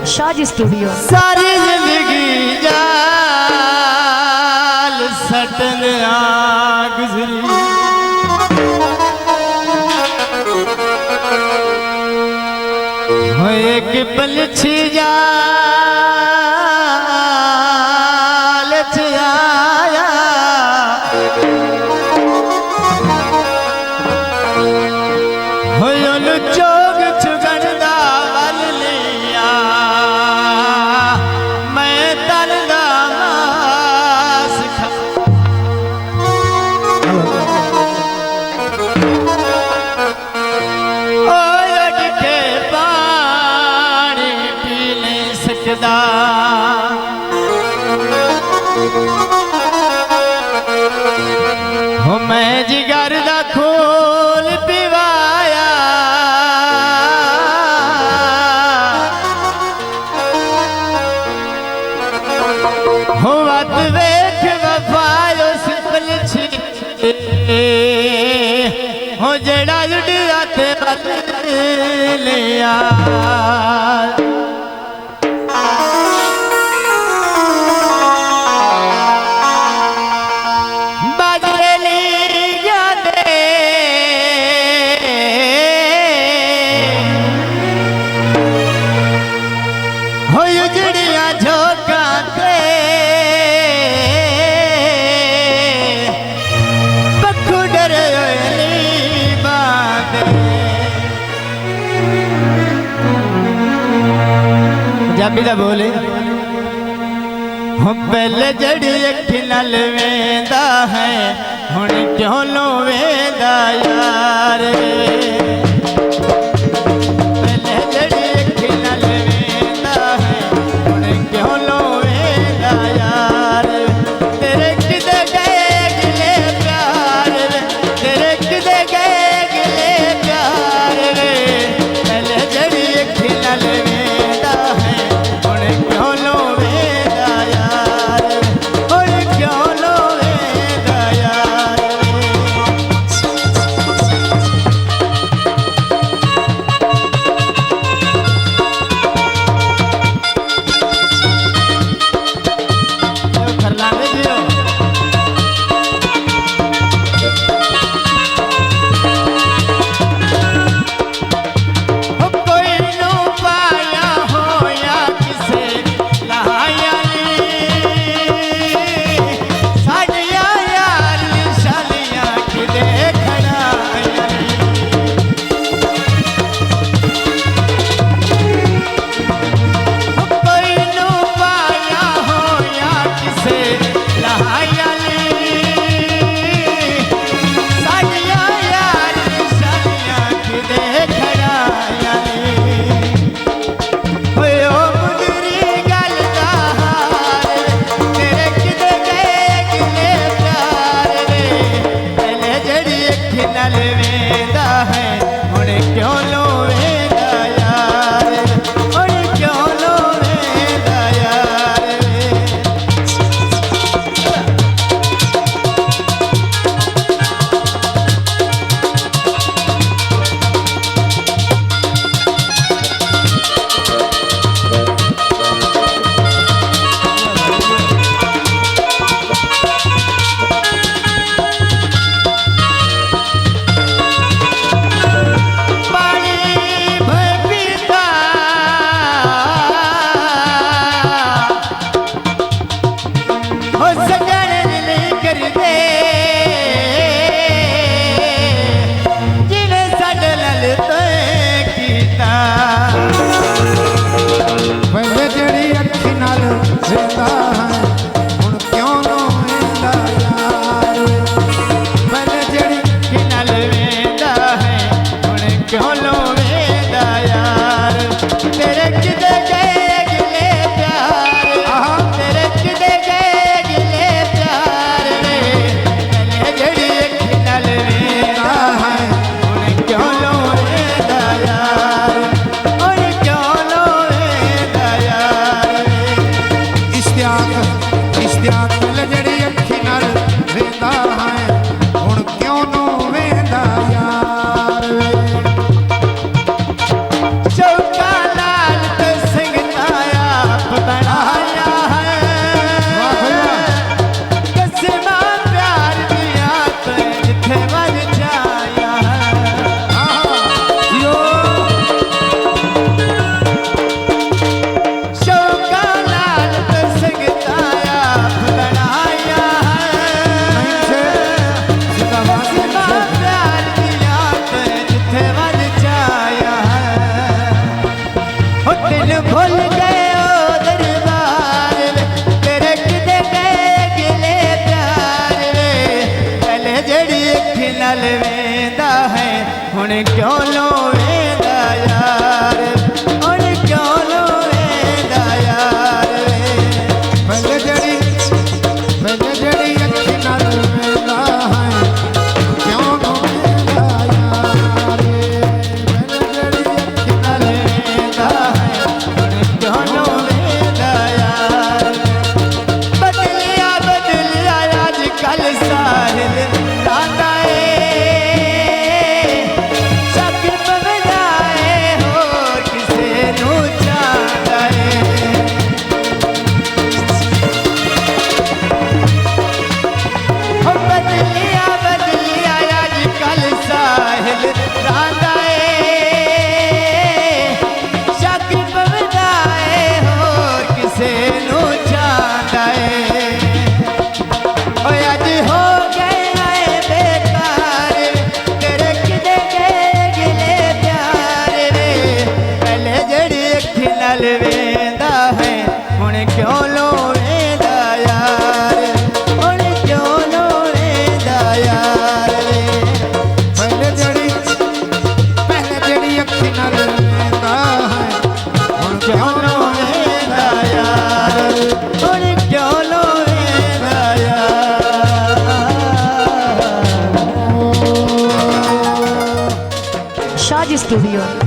Shaz studio. सारी जिंदगी जाल सटन गुजरी, हो एक पल छी जाल आया, हो चोग चुगड़दा वल लिया, मैं तलदा मास खा। ओ उठ के पानी पी नहीं सकदा, हो मैं जिगर दा खून पिवाया, हो वत वेख वफायो सिपल छी, हो जड़ा जुड़ा ते लिया। पंजाबी बोले, हम पहले जड़ी अखी नल वेंदा है, हुण क्यों लो वेंदा यार। पहले जड़ी अखी नल वेंदा है, हुण क्यों लो वेंदा यार। तेरे किदे गए गिले प्यार रे, तेरे किदे गए गिले प्यार रे। पहले जड़ी अखी नल वेंदा है, भुल गए ओ दरबार वे तेरे किते गए गिले प्यार वे पहले जड़ी अखी नाल वेंदा है हुण क्यों लो वेंदा यार हुण क्यों लो वेंदा यार पहले जड़ी अखी नाल वेंदा है क्यों लो वेंदा यार पहले जड़ी अखी नाल वेंदा है हुण क्यों लो वेंदा यार बदलिया बदलिया अजकल साहिल दादा शक पवनाए होर किसे नू चाहता है बदलिया बदलिया अजकल साहिल दादा शक पवनाए होर किसे नू चाहता है अज हो गए आए बेकार तेरे किते गए गिले प्यार रे पहले जड़ी अखी नाल वेंदा है हुण क्यों लो वेंदा यार हुण क्यों लो वेंदा यार रे पहले जड़ी अखी नाल वेंदा है हुण क्यों क्यों लो वेंदा यार हुण क्यों लो वेंदा यार Shaj Studio.